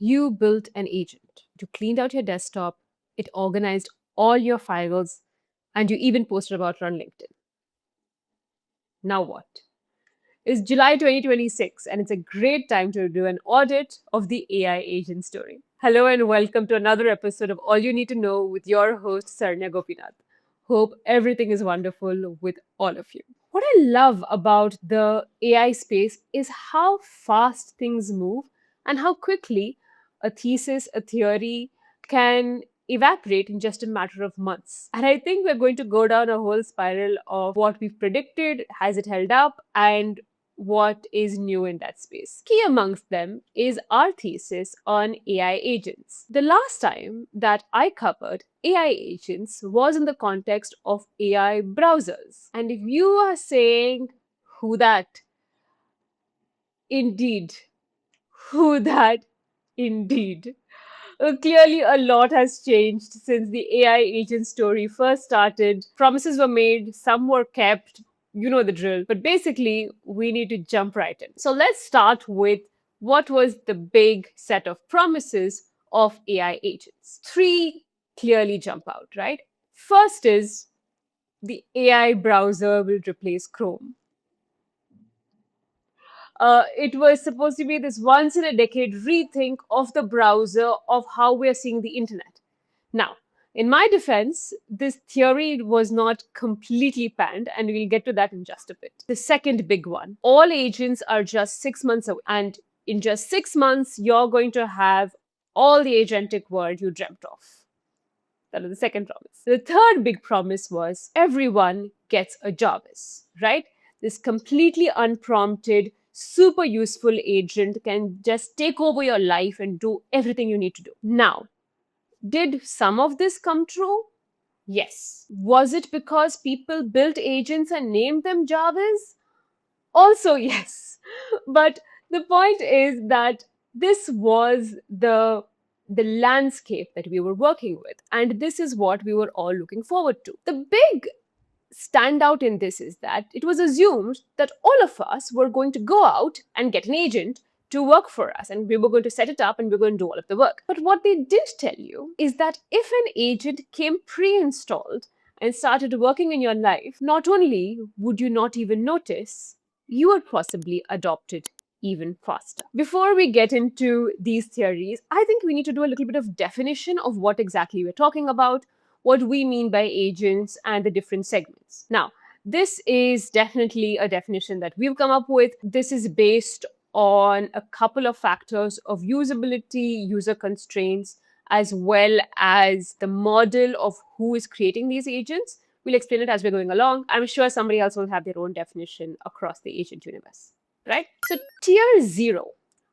You built an agent. You cleaned out your desktop, it organized all your files, and you even posted about it on LinkedIn. Now what? It's July 2026, and it's a great time to do an audit of the AI agent story. Hello, and welcome to another episode of All You Need to Know with your host, Saranya Gopinath. Hope everything is wonderful with all of you. What I love about the AI space is how fast things move and how quickly a thesis, a theory can evaporate in just a matter of months. And I think we're going to go down a whole spiral of what we've predicted, has it held up, and what is new in that space. Key amongst them is our thesis on AI agents. The last time that I covered AI agents was in the context of AI browsers. And if you are saying, who that? Indeed. Who that? Indeed. Clearly, a lot has changed since the AI agent story first started. Promises were made, some were kept. You know the drill. But basically, we need to jump right in. So let's start with what was the big set of promises of AI agents. Three clearly jump out, right? First is the AI browser will replace Chrome. It was supposed to be this once in a decade rethink of the browser of how we're seeing the internet. Now, in my defense, this theory was not completely panned, and we'll get to that in just a bit. The second big one, all agents are just 6 months away, and in just 6 months, you're going to have all the agentic world you dreamt of. That was the second promise. The third big promise was everyone gets a Jarvis, right? This completely unprompted, super useful agent can just take over your life and do everything you need to do. Now, did some of this come true? Yes. Was it because people built agents and named them Jarvis? Also, yes. But the point is that this was the landscape that we were working with, and this is what we were all looking forward to. The big standout in this is that it was assumed that all of us were going to go out and get an agent to work for us, and we were going to set it up and we were going to do all of the work. But what they did tell you is that if an agent came pre-installed and started working in your life, not only would you not even notice, you would possibly adopt it even faster. Before we get into these theories, I think we need to do a little bit of definition of what exactly we're talking about, what we mean by agents, and the different segments. Now, this is definitely a definition that we've come up with. This is based on a couple of factors of usability, user constraints, as well as the model of who is creating these agents. We'll explain it as we're going along. I'm sure somebody else will have their own definition across the agent universe, right? So tier 0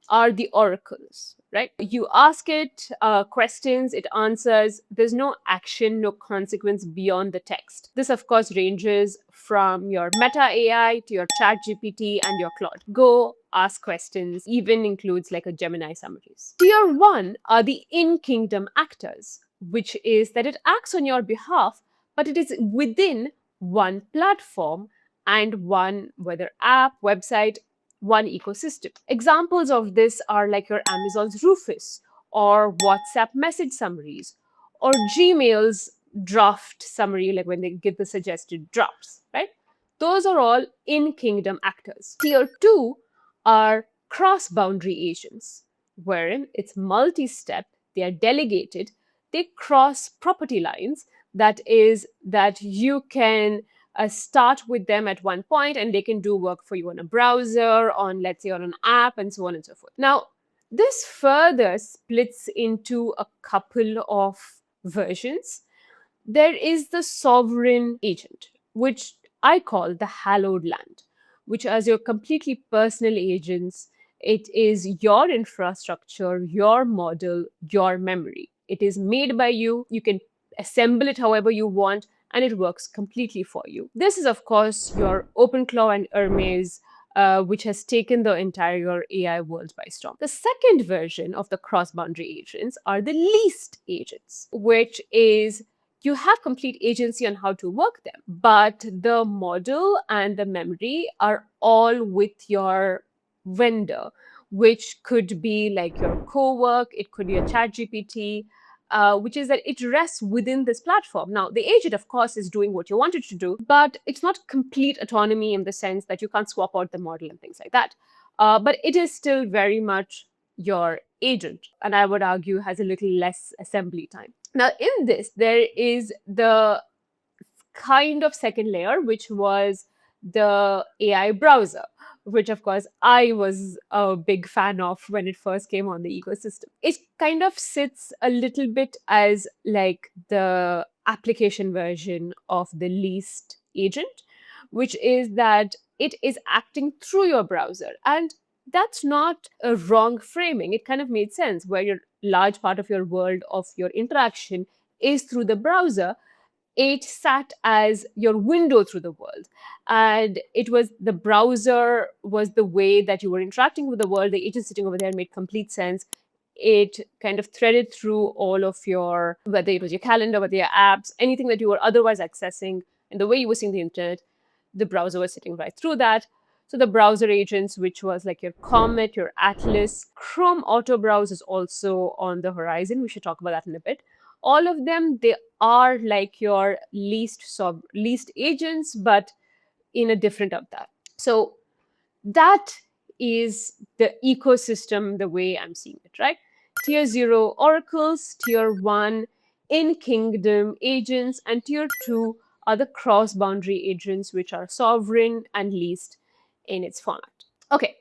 are the oracles, right? You ask it questions, it answers. There's no action, no consequence beyond the text. This, of course, ranges from your Meta AI to your Chat GPT and your Claude. Go ask questions, even includes like a Gemini summaries. Tier 1 are the in-kingdom actors, which is that it acts on your behalf, but it is within one platform and one, whether app, website, one ecosystem. Examples of this are like your Amazon's Rufus, or WhatsApp message summaries, or Gmail's draft summary, like when they give the suggested drafts, right? Those are all in-kingdom actors. Tier 2 are cross-boundary agents, wherein it's multi-step, they are delegated, they cross property lines, that is, that you can start with them at one point and they can do work for you on a browser, on, let's say, on an app, and so on and so forth. Now, this further splits into a couple of versions. There is the sovereign agent, which I call the hallowed land, which as your completely personal agents, it is your infrastructure, your model, your memory. It is made by you. You can assemble it however you want, and it works completely for you. This is, of course, your OpenClaw and Hermes, which has taken the entire AI world by storm. The second version of the cross-boundary agents are the least agents, which is you have complete agency on how to work them, but the model and the memory are all with your vendor, which could be like your co-work, it could be a chat GPT, which is that it rests within this platform. Now, the agent, of course, is doing what you want it to do, but it's not complete autonomy in the sense that you can't swap out the model and things like that. But it is still very much your agent, and I would argue has a little less assembly time. Now, in this, there is the kind of second layer, which was the AI browser, which of course I was a big fan of when it first came on the ecosystem. It kind of sits a little bit as like the application version of the least agent, which is that it is acting through your browser. And that's not a wrong framing. It kind of made sense where your large part of your world of your interaction is through the browser. It sat as your window through the world, and it was the browser was the way that you were interacting with the world. The agent sitting over there made complete sense. It kind of threaded through all of your, whether it was your calendar, whether your apps, anything that you were otherwise accessing, and the way you were seeing the internet, the browser was sitting right through that. So the browser agents, which was like your Comet, your Atlas, Chrome Auto Browse is also on the horizon. We should talk about that in a bit. All of them, they are like your least agents, but in a different avatar. So that is the ecosystem the way I'm seeing it, right? Tier 0 oracles, tier 1 in kingdom agents, and tier 2 are the cross boundary agents, which are sovereign and least in its format. Okay,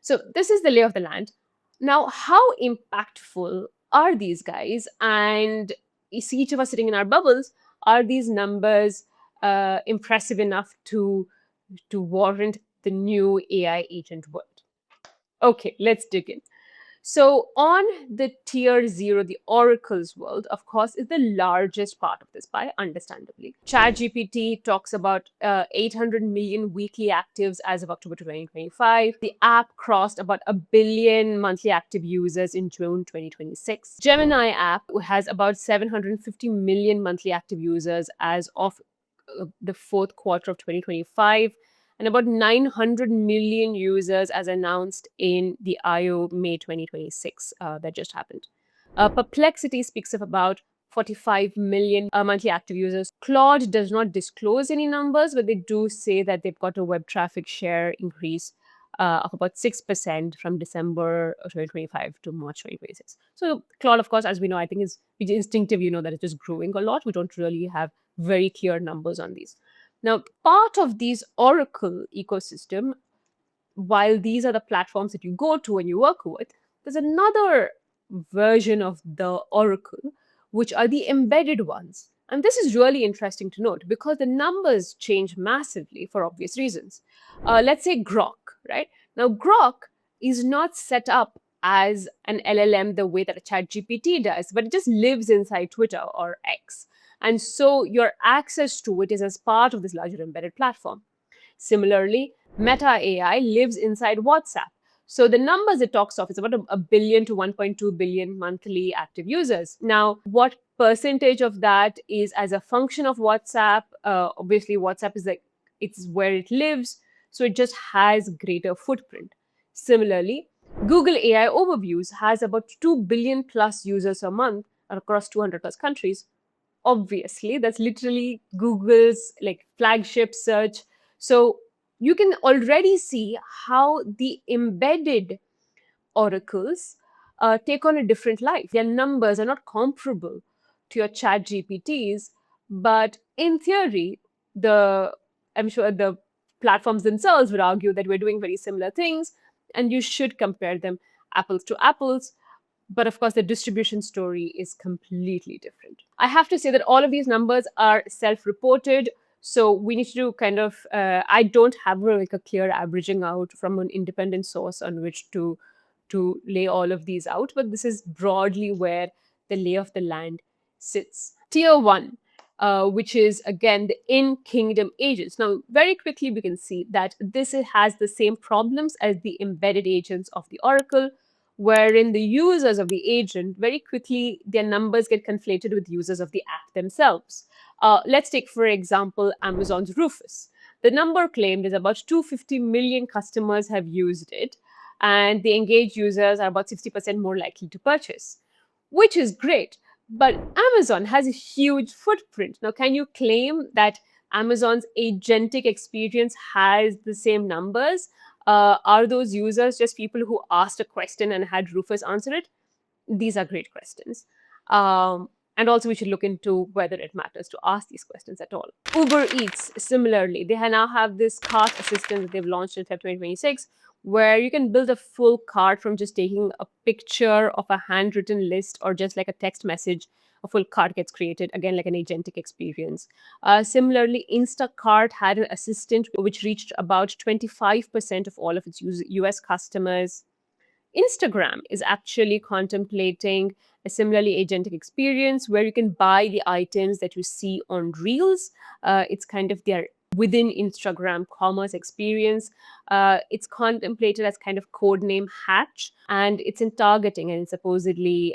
so this is the lay of the land. Now, how impactful are these guys? And is each of us sitting in our bubbles, are these numbers impressive enough to warrant the new AI agent world? Okay, let's dig in. So, on the tier 0, the oracles world, of course, is the largest part of this pie, understandably. ChatGPT talks about 800 million weekly actives as of October 2025. The app crossed about a billion monthly active users in June 2026. Gemini app has about 750 million monthly active users as of the fourth quarter of 2025, and about 900 million users as announced in the IO May 2026 that just happened. Perplexity speaks of about 45 million monthly active users. Claude does not disclose any numbers, but they do say that they've got a web traffic share increase of about 6% from December of 2025 to March 2026. So Claude, of course, as we know, I think is instinctive, you know, that it is growing a lot. We don't really have very clear numbers on these. Now, part of these Oracle ecosystem, while these are the platforms that you go to and you work with, there's another version of the Oracle, which are the embedded ones. And this is really interesting to note because the numbers change massively for obvious reasons. Let's say Grok, right? Now, Grok is not set up as an LLM the way that a chat GPT does, but it just lives inside Twitter or X. And so your access to it is as part of this larger embedded platform. Similarly, Meta AI lives inside WhatsApp. So the numbers it talks of is about a billion to 1.2 billion monthly active users. Now, what percentage of that is as a function of WhatsApp? Obviously, WhatsApp is like it's where it lives, so it just has greater footprint. Similarly, Google AI Overviews has about 2 billion plus users a month across 200 plus countries. Obviously, that's literally Google's like flagship search. So you can already see how the embedded oracles take on a different life. Their numbers are not comparable to your chat GPTs, but in theory, I'm sure the platforms themselves would argue that we're doing very similar things and you should compare them apples to apples. But of course, the distribution story is completely different. I have to say that all of these numbers are self-reported. So we need to do kind of, I don't have like a clear averaging out from an independent source on which to lay all of these out, but this is broadly where the lay of the land sits. Tier 1, which is again the in-kingdom agents. Now, very quickly, we can see that this has the same problems as the embedded agents of the Oracle, wherein the users of the agent, very quickly, their numbers get conflated with users of the app themselves. Let's take, for example, Amazon's Rufus. The number claimed is about 250 million customers have used it. and the engaged users are about 60% more likely to purchase, which is great. But Amazon has a huge footprint. Now, can you claim that Amazon's agentic experience has the same numbers? Are those users just people who asked a question and had Rufus answer it? These are great questions. And also, we should look into whether it matters to ask these questions at all. Uber Eats, similarly, they now have this cart assistant that they've launched in February 2026, where you can build a full cart from just taking a picture of a handwritten list or just like a text message. A full cart gets created, again, like an agentic experience. Similarly, Instacart had an assistant which reached about 25% of all of its US customers. Instagram is actually contemplating a similarly agentic experience where you can buy the items that you see on Reels. It's kind of their within Instagram commerce experience. It's contemplated as kind of codename Hatch, and it's in targeting, and supposedly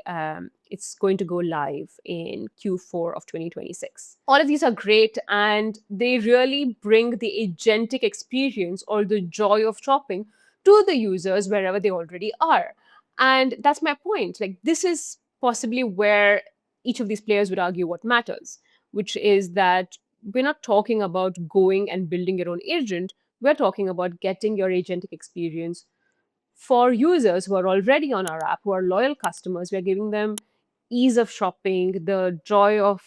it's going to go live in Q4 of 2026. All of these are great, and they really bring the agentic experience or the joy of shopping to the users wherever they already are. And that's my point. Like, this is possibly where each of these players would argue what matters, which is that we're not talking about going and building your own agent. We're talking about getting your agentic experience for users who are already on our app, who are loyal customers. We're giving them ease of shopping, the joy of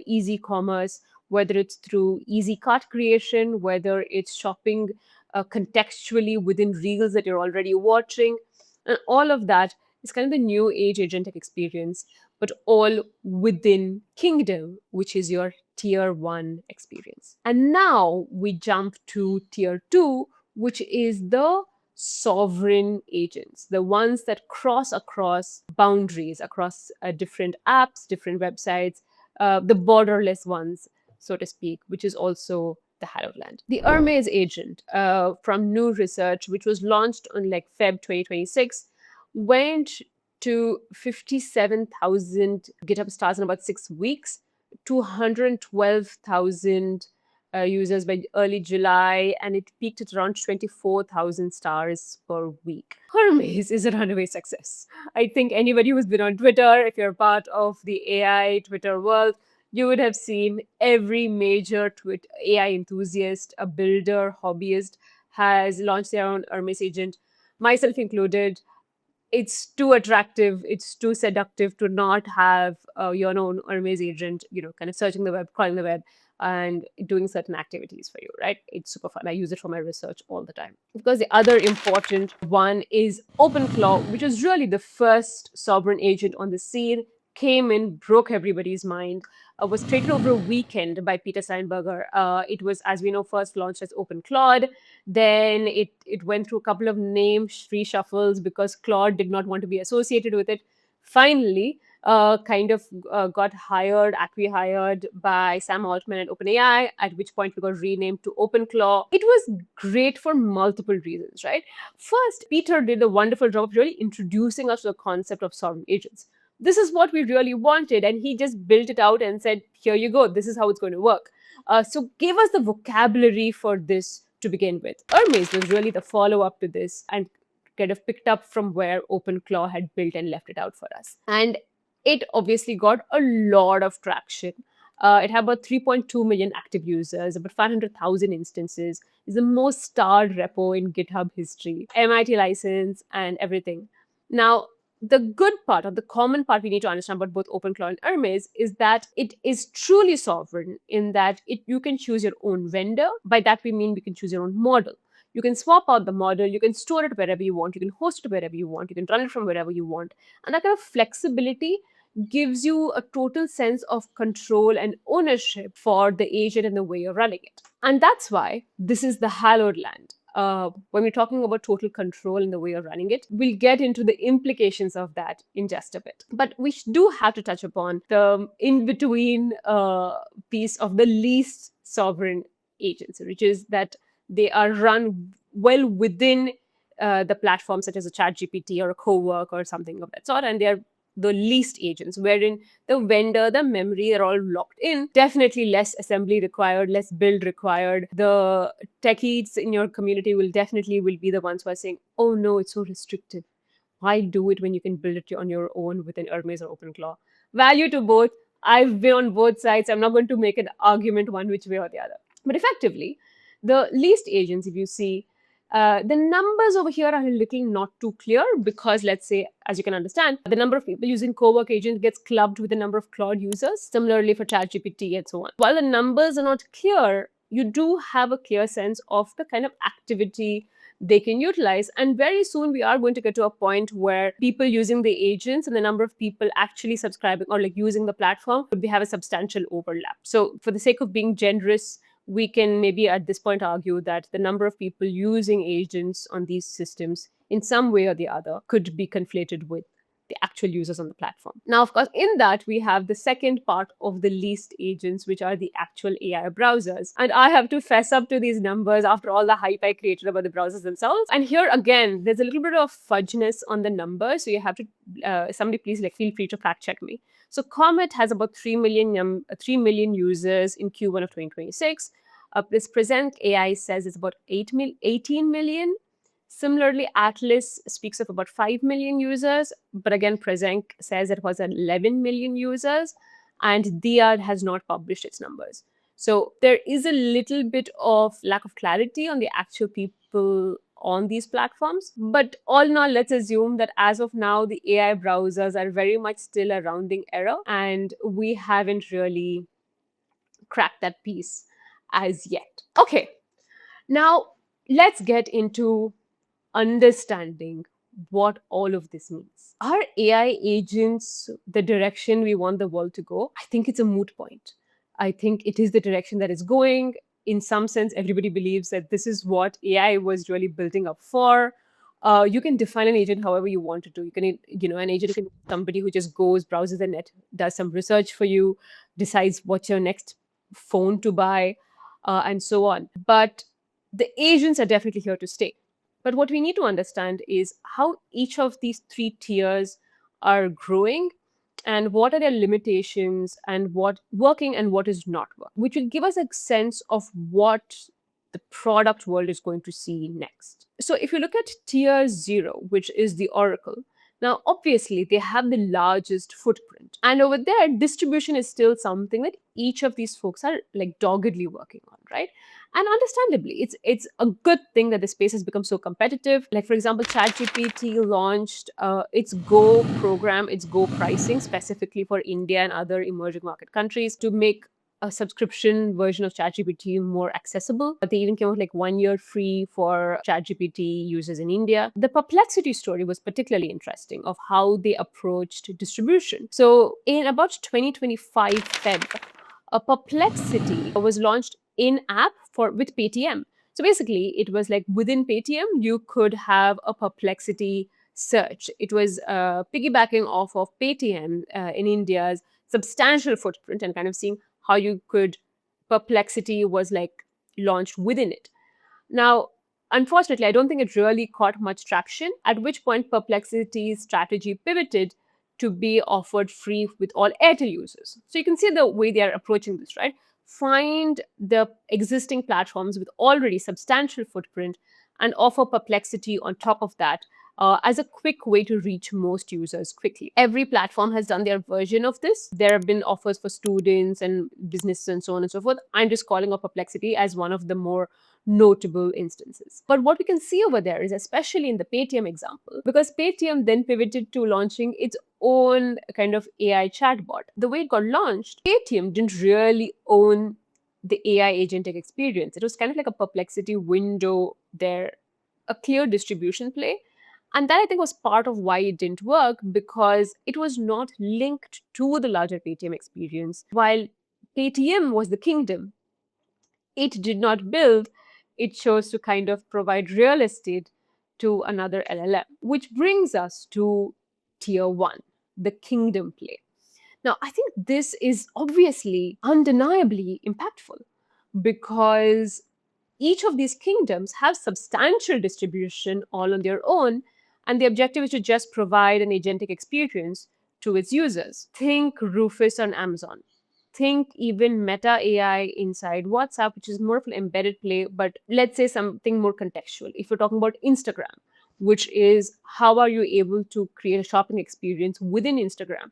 easy commerce, whether it's through easy cart creation, whether it's shopping contextually within reels that you're already watching. And all of that is kind of the new age agentic experience, but all within Kingdom, which is your tier one experience. And now we jump to tier two, which is the sovereign agents, the ones that cross across boundaries, across different apps, different websites, the borderless ones, so to speak, which is also the hallowed land. The Hermes agent from new research, which was launched on like Feb 2026, went to 57,000 GitHub stars in about 6 weeks, 212,000 users by early July, and it peaked at around 24,000 stars per week. Hermes is a runaway success. I think anybody who's been on Twitter, if you're part of the AI Twitter world, you would have seen every major AI enthusiast, a builder, hobbyist has launched their own Hermes agent, myself included. It's too attractive, it's too seductive to not have your own Hermes agent, kind of searching the web, crawling the web, and doing certain activities for you, right? It's super fun. I use it for my research all the time. Of course, the other important one is OpenClaw, which was really the first sovereign agent on the scene, came in, broke everybody's mind, was created over a weekend by Peter Steinberger. It was, as we know, first launched as OpenClaw. Then it went through a couple of name reshuffles because Claude did not want to be associated with it. Finally, got acqui-hired by Sam Altman at OpenAI, at which point we got renamed to OpenClaw. It was great for multiple reasons, right? First, Peter did a wonderful job of really introducing us to the concept of sovereign agents. This is what we really wanted, and he just built it out and said, here you go, this is how it's going to work. So gave us the vocabulary for this to begin with. Hermes was really the follow-up to this and kind of picked up from where OpenClaw had built and left it out for us. And it obviously got a lot of traction. It had about 3.2 million active users, about 500,000 instances. It's the most starred repo in GitHub history, MIT license and everything. Now, the good part, or the common part we need to understand about both OpenClaw and Hermes, is that it is truly sovereign in that you can choose your own vendor. By that we mean we can choose your own model. You can swap out the model, you can store it wherever you want, you can host it wherever you want, you can run it from wherever you want. And that kind of flexibility gives you a total sense of control and ownership for the agent and the way you're running it. And that's why this is the hallowed land. When we're talking about total control in the way you're running it, we'll get into the implications of that in just a bit. But we do have to touch upon the in-between piece of the least sovereign agents, which is that they are run well within the platform, such as a ChatGPT or a Cowork or something of that sort, and they're the least agents, wherein the vendor, the memory are all locked in. Definitely less assembly required, less build required. The techies in your community will be the ones who are saying, oh no, it's so restrictive. Why do it when you can build it on your own with an Hermes or OpenClaw? Value to both. I've been on both sides. I'm not going to make an argument one which way or the other. But effectively, the least agents, if you see, the numbers over here are a little not too clear because, let's say, as you can understand, the number of people using Cowork agent gets clubbed with the number of Claude users. Similarly for ChatGPT and so on. While the numbers are not clear, you do have a clear sense of the kind of activity they can utilize. And very soon we are going to get to a point where people using the agents and the number of people actually subscribing or like using the platform would be have a substantial overlap. So for the sake of being generous, we can maybe at this point argue that the number of people using agents on these systems in some way or the other could be conflated with the actual users on the platform. Now, of course, in that we have the second part of the least agents, which are the actual AI browsers. And I have to fess up to these numbers after all the hype I created about the browsers themselves. And here again, there's a little bit of fudginess on the numbers. So you have to, somebody please like feel free to fact check me. So Comet has about 3 million users in Q1 of 2026. This Present AI says it's about 18 million. Similarly, Atlas speaks of about 5 million users, but again, Present says it was 11 million users, and Diad has not published its numbers. So there is a little bit of lack of clarity on the actual people on these platforms. But all in all, let's assume that as of now, the AI browsers are very much still a rounding error, and we haven't really cracked that piece as yet. Okay, now let's get into understanding what all of this means. Are AI agents the direction we want the world to go? I think it's a moot point. I think it is the direction that it's going. In some sense, everybody believes that this is what AI was really building up for. You can define an agent however you want it to. You can, an agent can be somebody who just goes, browses the net, does some research for you, decides what's your next phone to buy, and so on. But the agents are definitely here to stay. But what we need to understand is how each of these three tiers are growing and what are their limitations and what working and what is not working, which will give us a sense of what the product world is going to see next. So if you look at tier 0, which is the Oracle, now obviously they have the largest footprint. And over there, distribution is still something that each of these folks are like doggedly working on, right? And understandably, it's a good thing that the space has become so competitive. Like for example, ChatGPT launched its Go program, its Go pricing specifically for India and other emerging market countries to make a subscription version of ChatGPT more accessible. But they even came out like 1 year free for ChatGPT users in India. The Perplexity story was particularly interesting of how they approached distribution. So in about 2025 Feb, a Perplexity was launched in app for with Paytm. So basically, it was like within Paytm, you could have a Perplexity search. It was piggybacking off of Paytm in India's substantial footprint and kind of seeing how you could Perplexity was like launched within it. Now, unfortunately, I don't think it really caught much traction, at which point Perplexity's strategy pivoted to be offered free with all Airtel users. So you can see the way they are approaching this, right? Find the existing platforms with already substantial footprint and offer Perplexity on top of that as a quick way to reach most users quickly. Every platform has done their version of this. There have been offers for students and businesses and so on and so forth. I'm just calling out Perplexity as one of the more notable instances. But what we can see over there is, especially in the Paytm example, because Paytm then pivoted to launching its own kind of AI chatbot. The way it got launched, Paytm didn't really own the AI agentic experience. It was kind of like a Perplexity window there, a clear distribution play. And that I think was part of why it didn't work, because it was not linked to the larger Paytm experience. While Paytm was the kingdom, it did not build, it chose to kind of provide real estate to another LLM, which brings us to tier 1, the kingdom play. Now, I think this is obviously undeniably impactful because each of these kingdoms have substantial distribution all on their own, and the objective is to just provide an agentic experience to its users. Think Rufus on Amazon. Think even Meta AI inside WhatsApp, which is more of an embedded play, but let's say something more contextual. If you're talking about Instagram, which is how are you able to create a shopping experience within Instagram?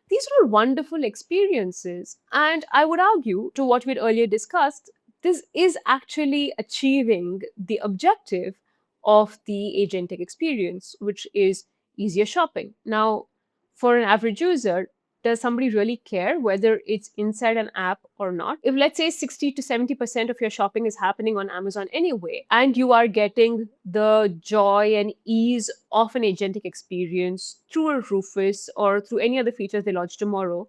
These were wonderful experiences. And I would argue, to what we'd earlier discussed, this is actually achieving the objective of the agentic experience, which is easier shopping. Now, for an average user, does somebody really care whether it's inside an app or not? If, let's say, 60 to 70% of your shopping is happening on Amazon anyway, and you are getting the joy and ease of an agentic experience through a Rufus or through any other features they launch tomorrow,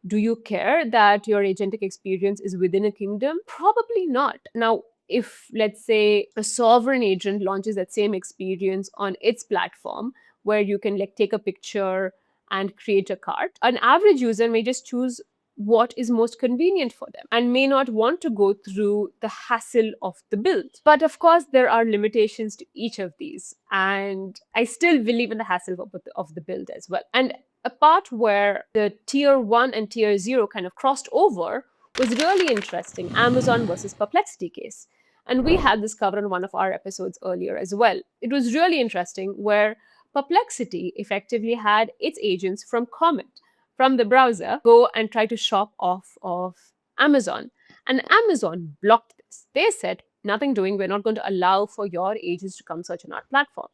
do you care that your agentic experience is within a kingdom? Probably not. Now, if, let's say, a sovereign agent launches that same experience on its platform, where you can like take a picture and create a cart, an average user may just choose what is most convenient for them and may not want to go through the hassle of the build. But of course, there are limitations to each of these. And I still believe in the hassle of the build as well. And a part where the tier 1 and tier 0 kind of crossed over was really interesting. Amazon versus Perplexity case. And we had this covered on one of our episodes earlier as well. It was really interesting where Perplexity effectively had its agents from Comet, from the browser, go and try to shop off of Amazon. And Amazon blocked this. They said, nothing doing, we're not going to allow for your agents to come search on our platform.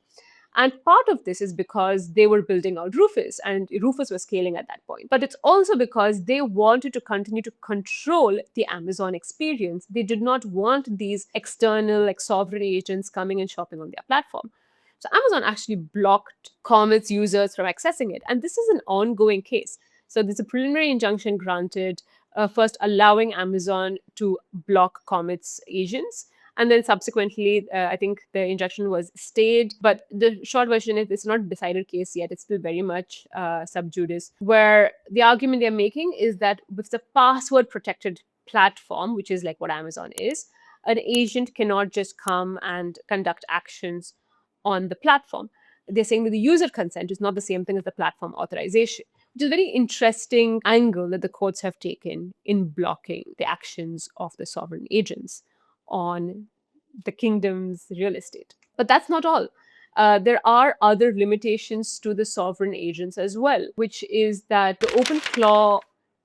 And part of this is because they were building out Rufus and Rufus was scaling at that point. But it's also because they wanted to continue to control the Amazon experience. They did not want these external, like sovereign agents coming and shopping on their platform. So Amazon actually blocked Comet's users from accessing it. And this is an ongoing case. So there's a preliminary injunction granted, first allowing Amazon to block Comet's agents. And then subsequently, I think the injunction was stayed. But the short version is it's not a decided case yet. It's still very much sub judice, where the argument they're making is that with the password protected platform, which is like what Amazon is, an agent cannot just come and conduct actions on the platform. They're saying that the user consent is not the same thing as the platform authorization, which is a very interesting angle that the courts have taken in blocking the actions of the sovereign agents on the kingdom's real estate. But that's not all. There are other limitations to the sovereign agents as well, which is that the OpenClaw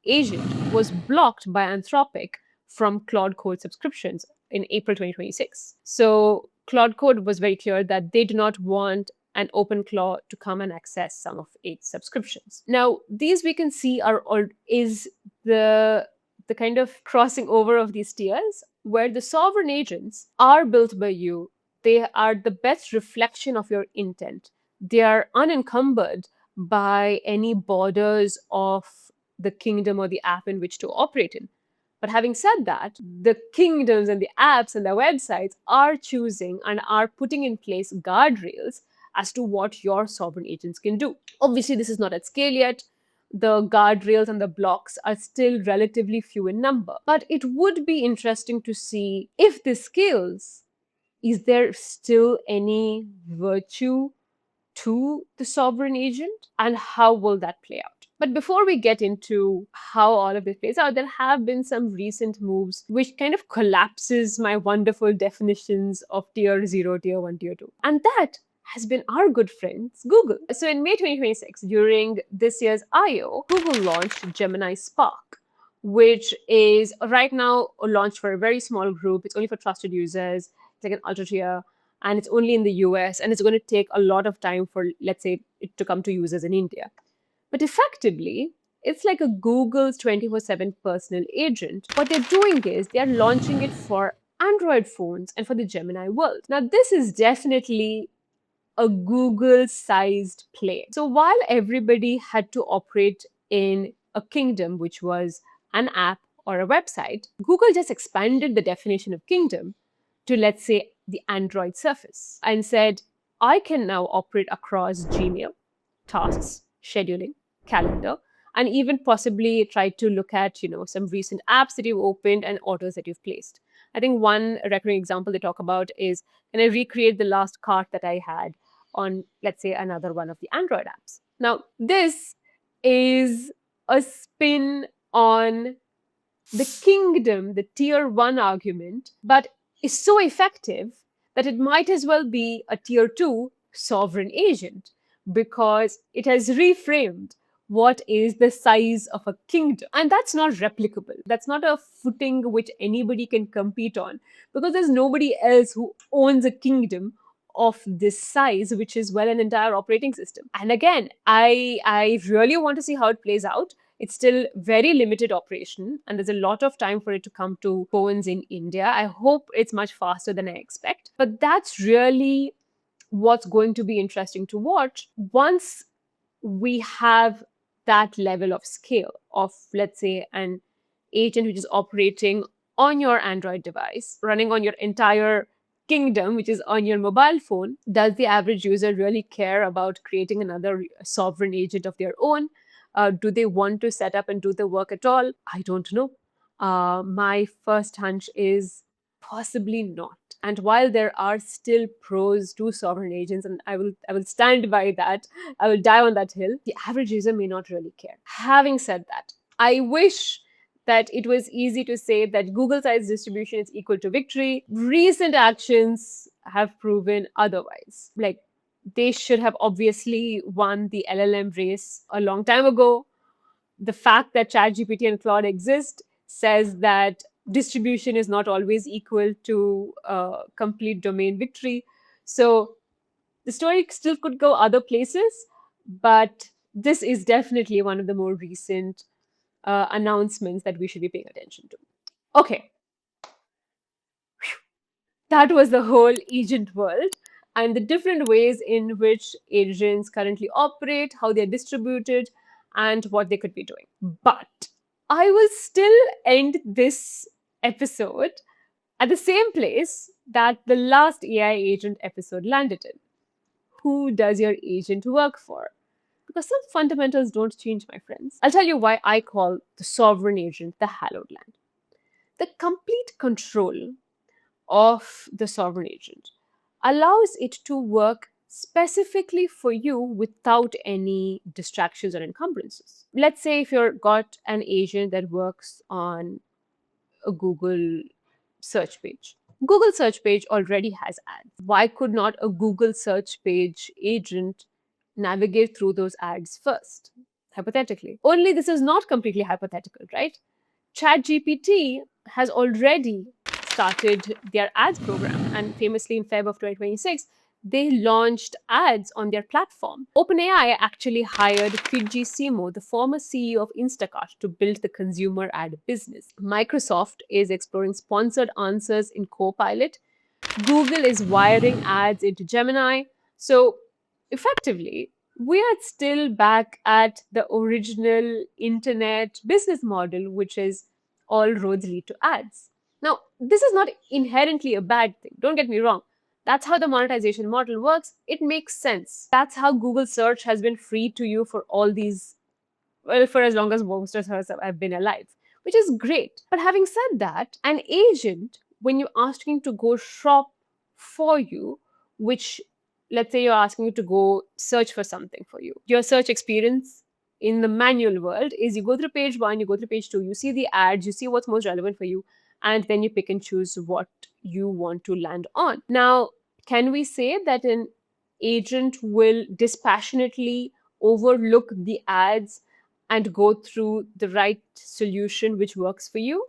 agent was blocked by Anthropic from Claude Code subscriptions in April 2026. So Claude Code was very clear that they do not want an OpenClaw to come and access some of its subscriptions. Now, these we can see are all is the kind of crossing over of these tiers where the sovereign agents are built by you. They are the best reflection of your intent. They are unencumbered by any borders of the kingdom or the app in which to operate in. But having said that, the kingdoms and the apps and the websites are choosing and are putting in place guardrails as to what your sovereign agents can do. Obviously, this is not at scale yet. The guardrails and the blocks are still relatively few in number. But it would be interesting to see if this scales, is there still any virtue to the sovereign agent and how will that play out? But before we get into how all of this plays out, there have been some recent moves which kind of collapses my wonderful definitions of tier 0, tier 1, tier 2. And that has been our good friends, Google. So in May 2026, during this year's I/O, Google launched Gemini Spark, which is right now launched for a very small group. It's only for trusted users. It's like an ultra tier, and it's only in the US, and it's going to take a lot of time for, let's say, it to come to users in India. But effectively, it's like a Google's 24/7 personal agent. What they're doing is they're launching it for Android phones and for the Gemini world. Now, this is definitely a Google-sized play. So while everybody had to operate in a kingdom, which was an app or a website, Google just expanded the definition of kingdom to, let's say, the Android surface and said, I can now operate across Gmail, tasks, scheduling, calendar, and even possibly try to look at, some recent apps that you've opened and orders that you've placed. I think one recurring example they talk about is, can I recreate the last cart that I had on, let's say, another one of the Android apps? Now, this is a spin on the kingdom, the tier one argument, but is so effective that it might as well be a tier two sovereign agent because it has reframed what is the size of a kingdom. And that's not replicable. That's not a footing which anybody can compete on because there's nobody else who owns a kingdom of this size, which is well an entire operating system. And again, I really want to see how it plays out. It's still very limited operation, and there's a lot of time for it to come to phones in India. I hope it's much faster than I expect. But that's really what's going to be interesting to watch once we have that level of scale of, let's say, an agent which is operating on your Android device, running on your entire kingdom, which is on your mobile phone. Does the average user really care about creating another sovereign agent of their own? Do they want to set up and do the work at all? I don't know. My first hunch is possibly not. And while there are still pros to sovereign agents, and I will stand by that, I will die on that hill, the average user may not really care. Having said that, I wish that it was easy to say that Google size distribution is equal to victory. Recent actions have proven otherwise. Like, they should have obviously won the LLM race a long time ago. The fact that ChatGPT and Claude exist says that distribution is not always equal to complete domain victory. So the story still could go other places, but this is definitely one of the more recent announcements that we should be paying attention to. Okay, that was the whole agent world and the different ways in which agents currently operate, how they're distributed, and what they could be doing. But I will still end this episode at the same place that the last AI agent episode landed in. Who does your agent work for? Because some fundamentals don't change, my friends. I'll tell you why I call the sovereign agent the hallowed land. The complete control of the sovereign agent allows it to work specifically for you without any distractions or encumbrances. Let's say if you've got an agent that works on a Google search page. Google search page already has ads. Why could not a Google search page agent navigate through those ads first? Hypothetically. Only this is not completely hypothetical, right? ChatGPT has already started their ads program, and famously in Feb of 2026, they launched ads on their platform. OpenAI actually hired Fidji Simo, the former CEO of Instacart, to build the consumer ad business. Microsoft is exploring sponsored answers in Copilot. Google is wiring ads into Gemini. So, effectively, we are still back at the original internet business model, which is all roads lead to ads. Now, this is not inherently a bad thing. Don't get me wrong. That's how the monetization model works. It makes sense. That's how Google search has been free to you for all these, well, for as long as most of us have been alive, which is great. But having said that, an agent, when you're asking to go shop for you, which, let's say you're asking you to go search for something for you, your search experience in the manual world is you go through page one, you go through page two, you see the ads, you see what's most relevant for you, and then you pick and choose what you want to land on. Now, can we say that an agent will dispassionately overlook the ads and go through the right solution which works for you?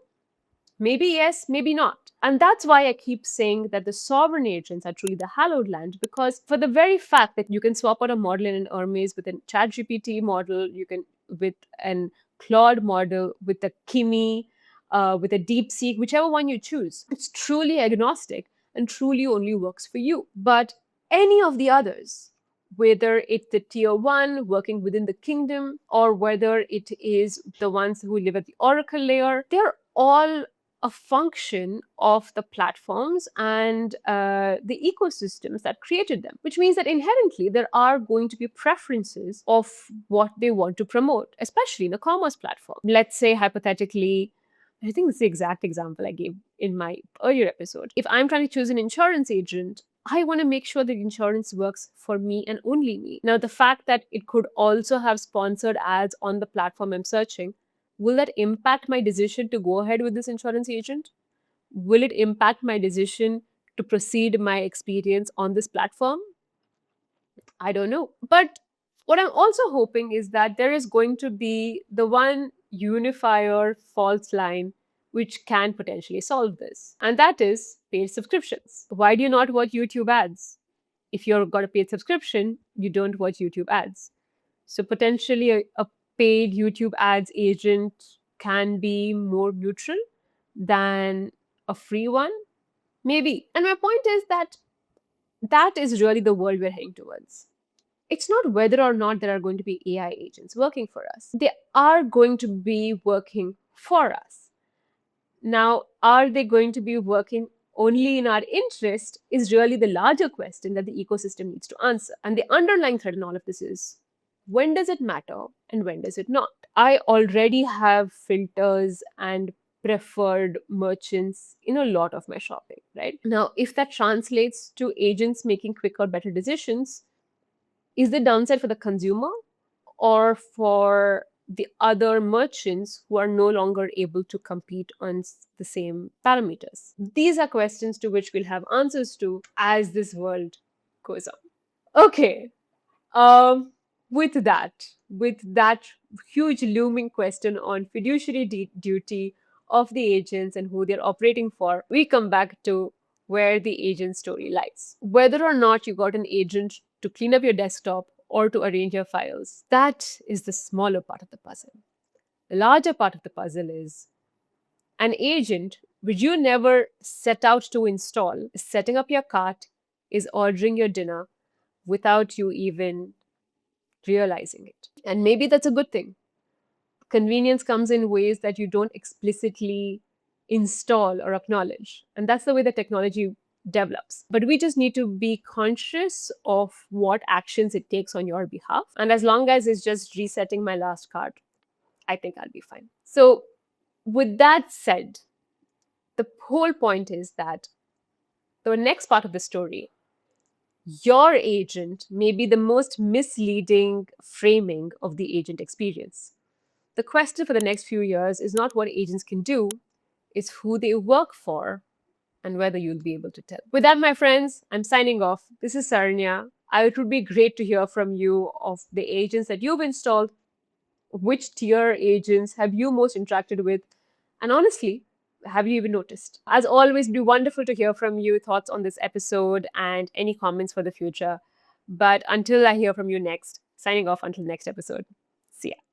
Maybe yes, maybe not. And that's why I keep saying that the sovereign agents are truly the hallowed land, because for the very fact that you can swap out a model in an Hermes with a ChatGPT model, you can with an Claude model, with a Kimi, with a DeepSeek, whichever one you choose. It's truly agnostic and truly only works for you. But any of the others, whether it's the tier one working within the kingdom or whether it is the ones who live at the oracle layer, they're all a function of the platforms and the ecosystems that created them, which means that inherently there are going to be preferences of what they want to promote, especially in a commerce platform. Let's say, hypothetically, I think it's the exact example I gave in my earlier episode. If I'm trying to choose an insurance agent, I want to make sure that insurance works for me and only me. Now, the fact that it could also have sponsored ads on the platform I'm searching, will that impact my decision to go ahead with this insurance agent? Will it impact my decision to proceed my experience on this platform? I don't know. But what I'm also hoping is that there is going to be the one unifier fault line which can potentially solve this. And that is paid subscriptions. Why do you not watch YouTube ads? If you've got a paid subscription, you don't watch YouTube ads. So potentially a paid YouTube ads agent can be more neutral than a free one. Maybe. And my point is that that is really the world we're heading towards. It's not whether or not there are going to be AI agents working for us. They are going to be working for us. Now, are they going to be working only in our interest is really the larger question that the ecosystem needs to answer. And the underlying thread in all of this is, when does it matter and when does it not? I already have filters and preferred merchants in a lot of my shopping, right? Now, if that translates to agents making quicker, better decisions, is the downside for the consumer or for the other merchants who are no longer able to compete on the same parameters? These are questions to which we'll have answers to as this world goes on. Okay, um, with that huge looming question on fiduciary duty of the agents and who they're operating for, we come back to where the agent story lies. Whether or not you got an agent to clean up your desktop or to arrange your files, that is the smaller part of the puzzle. The larger part of the puzzle is an agent which you never set out to install is setting up your cart, is ordering your dinner without you even realizing it. And maybe that's a good thing. Convenience comes in ways that you don't explicitly install or acknowledge. And that's the way the technology develops. But we just need to be conscious of what actions it takes on your behalf. And as long as it's just resetting my last card, I think I'll be fine. So, with that said, the whole point is that the next part of the story, your agent may be the most misleading framing of the agent experience. The question for the next few years is not what agents can do, it's who they work for and whether you'll be able to tell. With that, my friends, I'm signing off. This is Saranya. It would be great to hear from you of the agents that you've installed. Which tier agents have you most interacted with? And honestly, have you even noticed? As always, it'd be wonderful to hear from you, thoughts on this episode, and any comments for the future. But until I hear from you next, signing off until next episode. See ya.